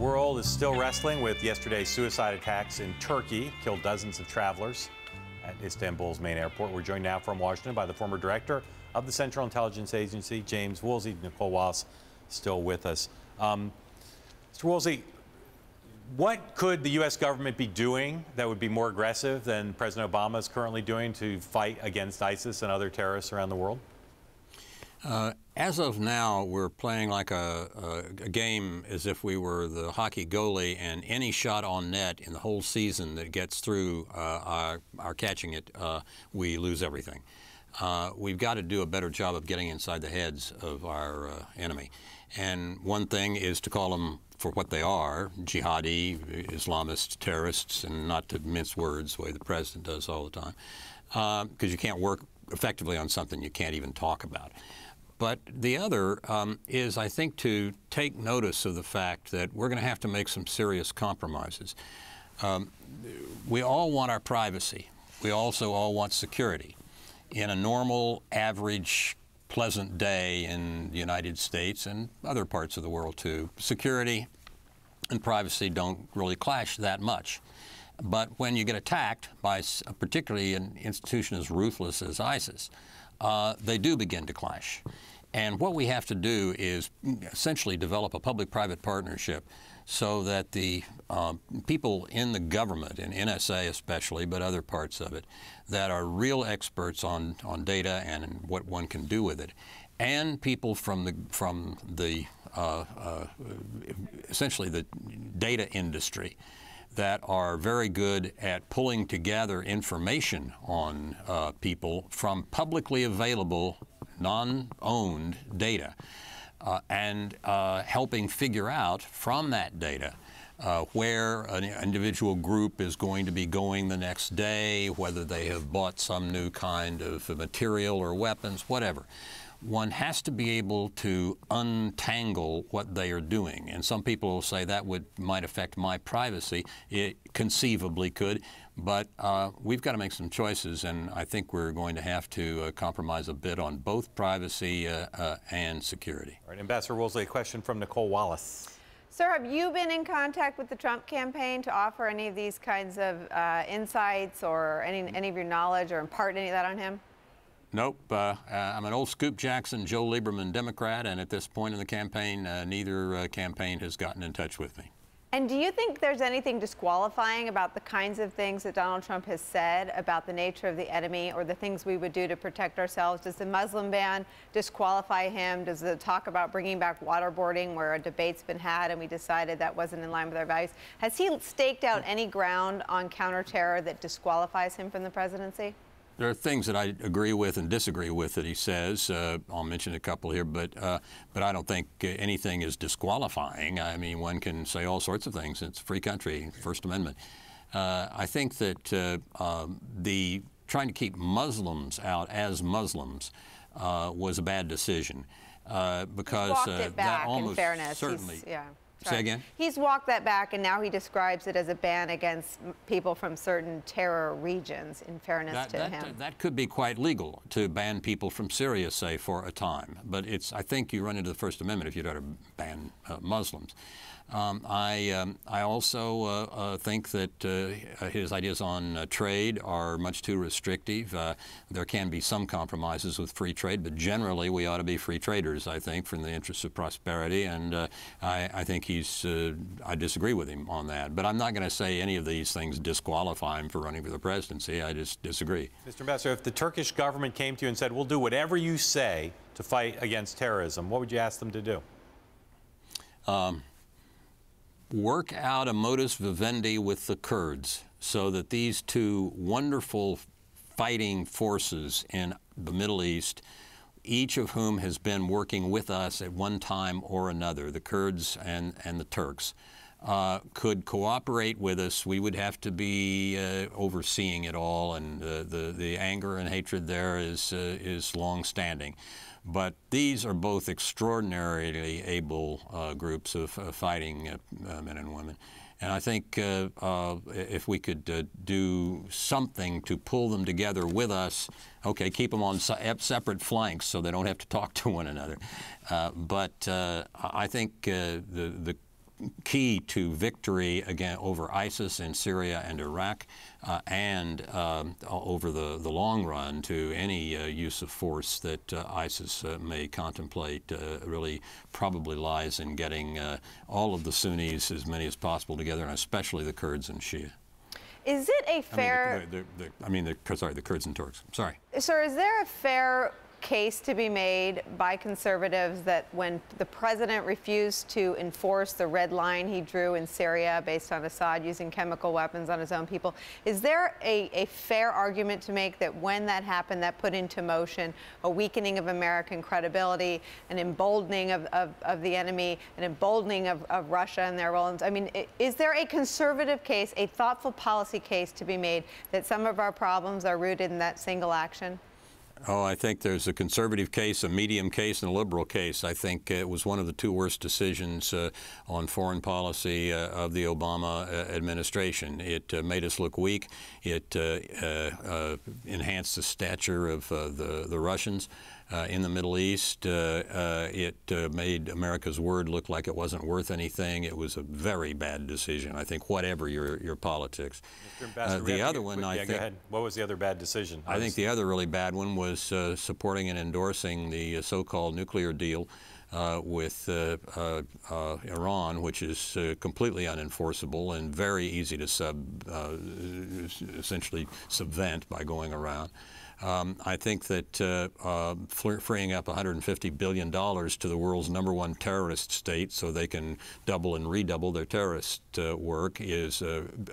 world is still wrestling with yesterday's suicide attacks in Turkey, killed dozens of travelers at Istanbul's main airport. We're joined now from Washington by the former director of the Central Intelligence Agency, James Woolsey. Nicole Wallace still with us. Mr. Woolsey, what could the U.S. government be doing that would be more aggressive than President Obama is currently doing to fight against ISIS and other terrorists around the world? As of now, we're playing like a game as if we were the hockey goalie, and any shot on net in the whole season that gets through our catching it, we lose everything. We've got to do a better job of getting inside the heads of our enemy. And one thing is to call them for what they are, jihadi, Islamist terrorists, and not to mince words the way the president does all the time, because you can't work effectively on something you can't even talk about. But the other is, I think, to take notice of the fact that we're going to have to make some serious compromises. We all want our privacy. We also all want security. In a normal, average, pleasant day in the United States and other parts of the world, too, security and privacy don't really clash that much. But when you get attacked by particularly an institution as ruthless as ISIS, they do begin to clash. And what we have to do is essentially develop a public-private partnership so that the people in the government, in NSA especially, but other parts of it, that are real experts on data and what one can do with it, and people from the essentially the data industry that are very good at pulling together information on people from publicly available, non-owned data, and helping figure out from that data where an individual group is going to be going the next day, whether they have bought some new kind of material or weapons, whatever. One has to be able to untangle what they are doing. And some people will say that might affect my privacy. It conceivably could, but we've got to make some choices, and I think we're going to have to compromise a bit on both privacy and security. All right, Ambassador Woolsey, a question from Nicole Wallace. Sir, have you been in contact with the Trump campaign to offer any of these kinds of insights or any of your knowledge or impart any of that on him? Nope. I'm an old Scoop Jackson, Joe Lieberman Democrat, and at this point in the campaign, neither campaign has gotten in touch with me. And do you think there's anything disqualifying about the kinds of things that Donald Trump has said about the nature of the enemy or the things we would do to protect ourselves? Does the Muslim ban disqualify him? Does the talk about bringing back waterboarding, where a debate's been had and we decided that wasn't in line with our values? Has he staked out any ground on counterterror that disqualifies him from the presidency? There are things that I agree with and disagree with that he says. I'll mention a couple here, but I don't think anything is disqualifying. I mean, one can say all sorts of things. It's a free country, First Amendment. I think that the trying to keep Muslims out as Muslims was a bad decision because walked it back, that almost in fairness. certainly. Yeah. Say again? He's walked that back, and now he describes it as a ban against people from certain terror regions, in fairness to him. That could be quite legal, to ban people from Syria, say, for a time. But I think you run into the First Amendment if you try to ban Muslims. I also think that his ideas on trade are much too restrictive. There can be some compromises with free trade, but generally we ought to be free traders, I think, from the interests of prosperity. And I think I disagree with him on that. But I'm not going to say any of these things disqualify him for running for the presidency. I just disagree. Mr. Ambassador, if the Turkish government came to you and said, we'll do whatever you say to fight against terrorism, what would you ask them to do? Work out a modus vivendi with the Kurds so that these two wonderful fighting forces in the Middle East, each of whom has been working with us at one time or another, the Kurds and the Turks, could cooperate with us. We would have to be overseeing it all, and the anger and hatred there is long-standing. But these are both extraordinarily able groups of fighting men and women. And I think if we could do something to pull them together with us, okay, keep them on separate flanks so they don't have to talk to one another. But I think the key to victory again over ISIS in Syria and Iraq, and over the long run to any use of force that ISIS may contemplate, really probably lies in getting all of the Sunnis, as many as possible, together, and especially the Kurds and Shia. Is it a fair... the Kurds and Turks. Sorry. Sir, is there a fair case to be made by conservatives that when the president refused to enforce the red line he drew in Syria based on Assad using chemical weapons on his own people, is there a fair argument to make that when that happened, that put into motion a weakening of American credibility, an emboldening of the enemy, an emboldening of Russia and their role? I mean, is there a conservative case, a thoughtful policy case to be made that some of our problems are rooted in that single action? Oh, I think there's a conservative case, a medium case, and a liberal case. I think it was one of the two worst decisions on foreign policy of the Obama administration. It made us look weak. It enhanced the stature of the Russians in the Middle East. It made America's word look like it wasn't worth anything. It was a very bad decision, I think, whatever your politics. The other one, I think... Go ahead. What was the other bad decision? I think the other really bad one was supporting and endorsing the so-called nuclear deal with Iran, which is completely unenforceable and very easy to essentially subvent by going around. I think that freeing up $150 billion to the world's #1 terrorist state so they can double and redouble their terrorist work is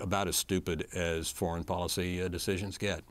about as stupid as foreign policy decisions get.